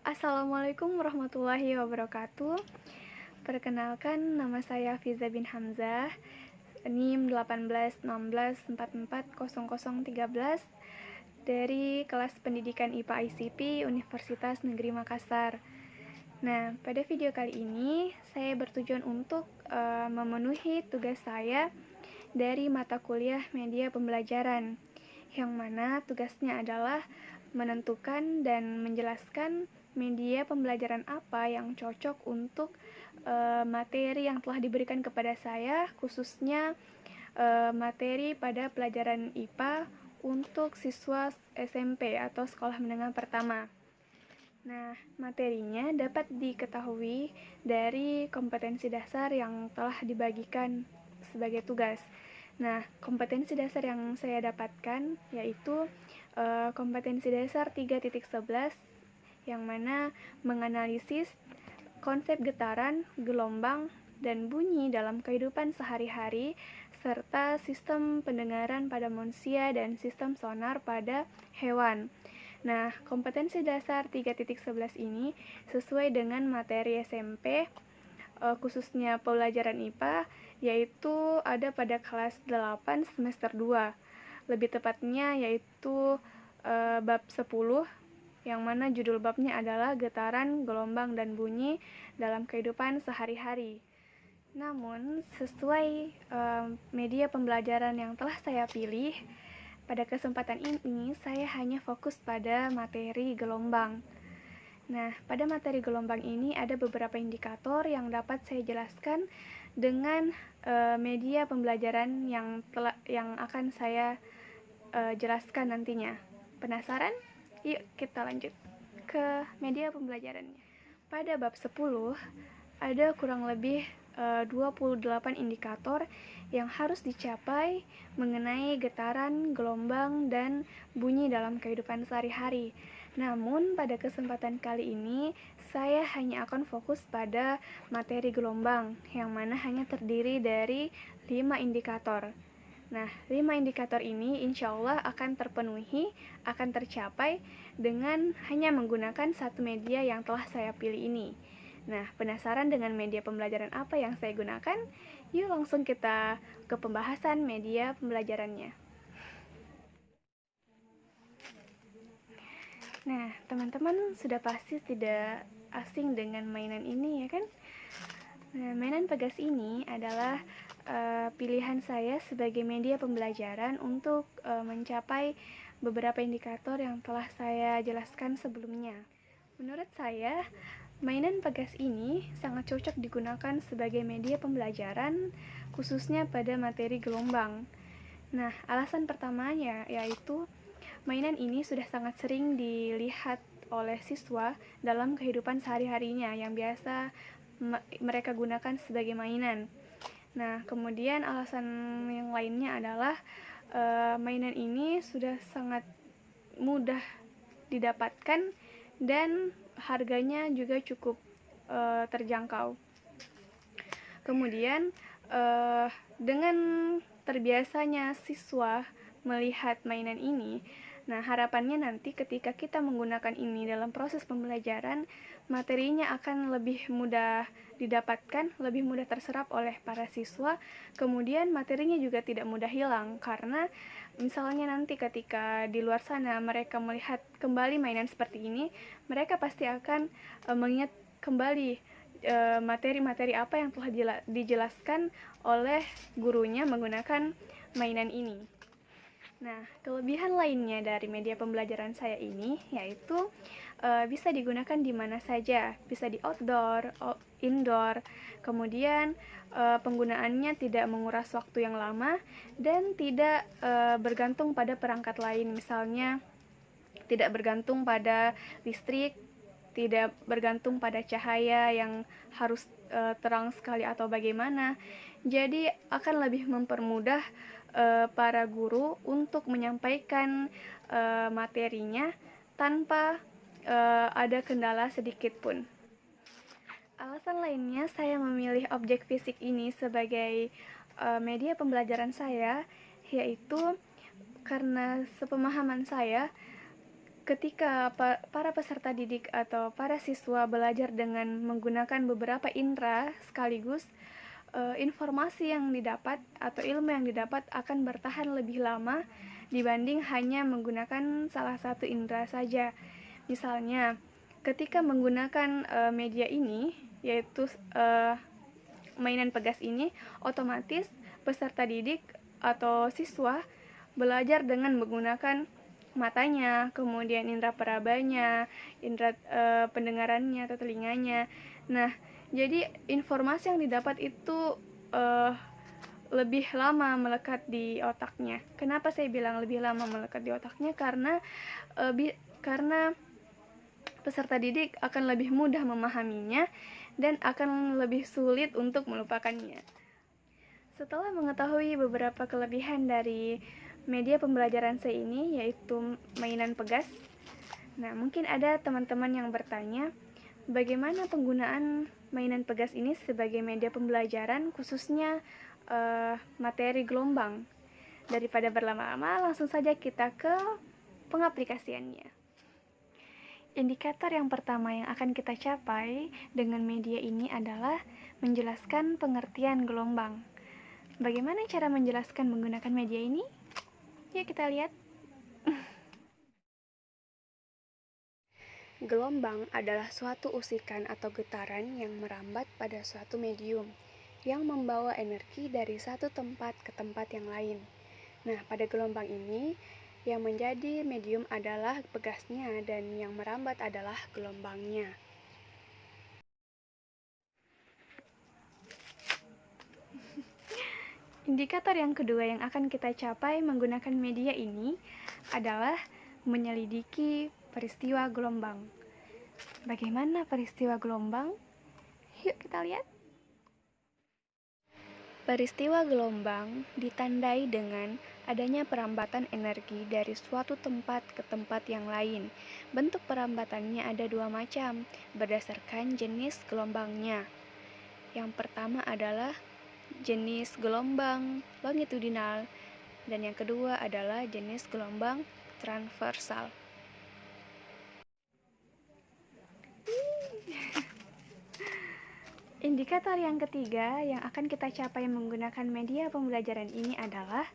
Assalamualaikum warahmatullahi wabarakatuh. Perkenalkan, nama saya Fiza bin Hamzah, NIM 1816440013 dari kelas pendidikan IPA ICP Universitas Negeri Makassar. Nah, pada video kali ini saya bertujuan untuk memenuhi tugas saya dari mata kuliah media pembelajaran, yang mana tugasnya adalah menentukan dan menjelaskan media pembelajaran apa yang cocok untuk materi yang telah diberikan kepada saya, khususnya materi pada pelajaran IPA untuk siswa SMP atau sekolah menengah pertama. Nah, materinya dapat diketahui dari kompetensi dasar yang telah dibagikan sebagai tugas. Nah, kompetensi dasar yang saya dapatkan yaitu kompetensi dasar 3.11, yang mana menganalisis konsep getaran, gelombang, dan bunyi dalam kehidupan sehari-hari, serta sistem pendengaran pada manusia dan sistem sonar pada hewan. Nah, kompetensi dasar 3.11 ini sesuai dengan materi SMP, khususnya pelajaran IPA, yaitu ada pada kelas 8 semester 2. Lebih tepatnya yaitu bab 10, yang mana judul babnya adalah getaran, gelombang, dan bunyi dalam kehidupan sehari-hari. Namun, sesuai media pembelajaran yang telah saya pilih, pada kesempatan ini saya hanya fokus pada materi gelombang. Nah, pada materi gelombang ini ada beberapa indikator yang dapat saya jelaskan dengan media pembelajaran yang akan saya jelaskan nantinya. Penasaran? Yuk kita lanjut ke media pembelajarannya. Pada bab 10 ada kurang lebih 28 indikator yang harus dicapai mengenai getaran, gelombang, dan bunyi dalam kehidupan sehari-hari. Namun pada kesempatan kali ini saya hanya akan fokus pada materi gelombang, yang mana hanya terdiri dari 5 indikator. Nah, 5 indikator ini insya Allah akan terpenuhi, akan tercapai dengan hanya menggunakan satu media yang telah saya pilih ini. Nah, penasaran dengan media pembelajaran apa yang saya gunakan? Yuk langsung kita ke pembahasan media pembelajarannya. Nah, teman-teman sudah pasti tidak asing dengan mainan ini, ya kan? Nah, mainan Pegas ini adalah pilihan saya sebagai media pembelajaran untuk mencapai beberapa indikator yang telah saya jelaskan sebelumnya. Menurut saya, mainan Pegas ini sangat cocok digunakan sebagai media pembelajaran, khususnya pada materi gelombang. Nah, alasan pertamanya yaitu mainan ini sudah sangat sering dilihat oleh siswa dalam kehidupan sehari-harinya yang biasa mereka gunakan sebagai mainan. Nah, kemudian alasan yang lainnya adalah mainan ini sudah sangat mudah didapatkan dan harganya juga cukup terjangkau. Kemudian dengan terbiasanya siswa melihat mainan ini, nah harapannya nanti ketika kita menggunakan ini dalam proses pembelajaran, materinya akan lebih mudah didapatkan, lebih mudah terserap oleh para siswa. Kemudian materinya juga tidak mudah hilang, karena misalnya nanti ketika di luar sana mereka melihat kembali mainan seperti ini, mereka pasti akan mengingat kembali materi-materi apa yang telah dijelaskan oleh gurunya menggunakan mainan ini. Nah, kelebihan lainnya dari media pembelajaran saya ini yaitu bisa digunakan di mana saja, bisa di outdoor, indoor. Kemudian penggunaannya tidak menguras waktu yang lama dan tidak bergantung pada perangkat lain, misalnya tidak bergantung pada listrik, tidak bergantung pada cahaya yang harus terang sekali atau bagaimana. Jadi akan lebih mempermudah para guru untuk menyampaikan materinya tanpa ada kendala sedikit pun. Alasan lainnya saya memilih objek fisik ini sebagai media pembelajaran saya yaitu karena sepemahaman saya, ketika para peserta didik atau para siswa belajar dengan menggunakan beberapa indera sekaligus, informasi yang didapat atau ilmu yang didapat akan bertahan lebih lama dibanding hanya menggunakan salah satu indera saja. Misalnya, ketika menggunakan media ini, yaitu mainan pegas ini, otomatis peserta didik atau siswa belajar dengan menggunakan matanya, kemudian indera perabanya, indera pendengarannya atau telinganya. Nah, jadi informasi yang didapat itu lebih lama melekat di otaknya. Kenapa saya bilang lebih lama melekat di otaknya? Karena peserta didik akan lebih mudah memahaminya dan akan lebih sulit untuk melupakannya. Setelah mengetahui beberapa kelebihan dari media pembelajaran saya ini, yaitu mainan pegas, nah mungkin ada teman-teman yang bertanya, bagaimana penggunaan mainan pegas ini sebagai media pembelajaran, khususnya materi gelombang. Daripada berlama-lama, langsung saja kita ke pengaplikasiannya. Indikator yang pertama yang akan kita capai dengan media ini adalah menjelaskan pengertian gelombang. Bagaimana cara menjelaskan menggunakan media ini? Yuk kita lihat. Gelombang adalah suatu usikan atau getaran yang merambat pada suatu medium, yang membawa energi dari satu tempat ke tempat yang lain. Nah, pada gelombang ini, yang menjadi medium adalah pegasnya dan yang merambat adalah gelombangnya. Indikator yang kedua yang akan kita capai menggunakan media ini adalah menyelidiki peristiwa gelombang. Bagaimana peristiwa gelombang? Yuk kita lihat. Peristiwa gelombang ditandai dengan adanya perambatan energi dari suatu tempat ke tempat yang lain. Bentuk perambatannya ada dua macam, berdasarkan jenis gelombangnya. Yang pertama adalah jenis gelombang longitudinal, dan yang kedua adalah jenis gelombang transversal. Indikator yang ketiga yang akan kita capai menggunakan media pembelajaran ini adalah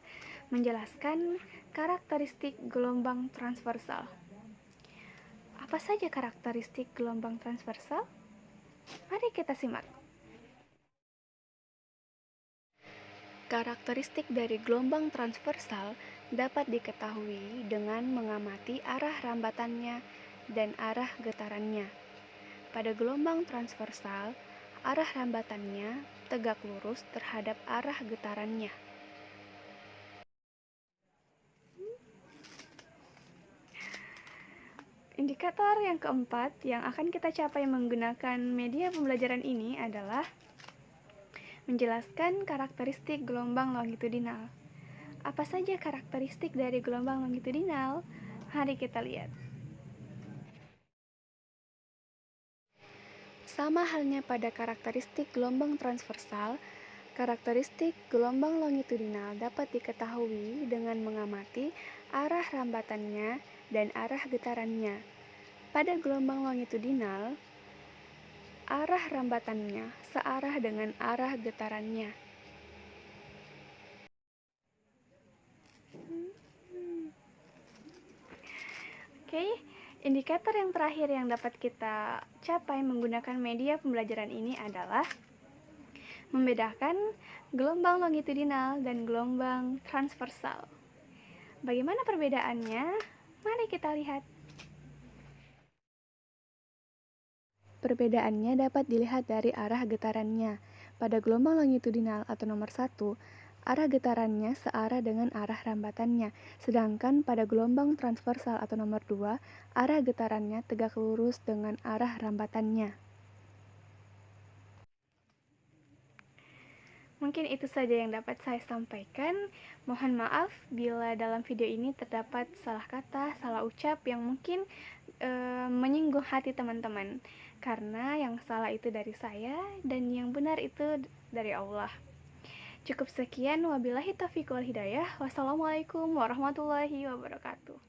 menjelaskan karakteristik gelombang transversal. Apa saja karakteristik gelombang transversal? Mari kita simak. Karakteristik dari gelombang transversal dapat diketahui dengan mengamati arah rambatannya dan arah getarannya. Pada gelombang transversal, arah rambatannya tegak lurus terhadap arah getarannya. Indikator yang keempat yang akan kita capai menggunakan media pembelajaran ini adalah menjelaskan karakteristik gelombang longitudinal. Apa saja karakteristik dari gelombang longitudinal? Mari kita lihat. Sama halnya pada karakteristik gelombang transversal, karakteristik gelombang longitudinal dapat diketahui dengan mengamati arah rambatannya dan arah getarannya. Pada gelombang longitudinal, arah rambatannya searah dengan arah getarannya. Oke, indikator yang terakhir yang dapat kita capai menggunakan media pembelajaran ini adalah membedakan gelombang longitudinal dan gelombang transversal. Bagaimana perbedaannya? Mari kita lihat. Perbedaannya dapat dilihat dari arah getarannya. Pada gelombang longitudinal atau nomor 1, arah getarannya searah dengan arah rambatannya, sedangkan pada gelombang transversal atau nomor 2, arah getarannya tegak lurus dengan arah rambatannya. Mungkin itu saja yang dapat saya sampaikan. Mohon maaf bila dalam video ini terdapat salah kata, salah ucap yang mungkin menyinggung hati teman-teman. Karena yang salah itu dari saya dan yang benar itu dari Allah. Cukup sekian, wabillahi taufiq wal hidayah. Wassalamualaikum warahmatullahi wabarakatuh.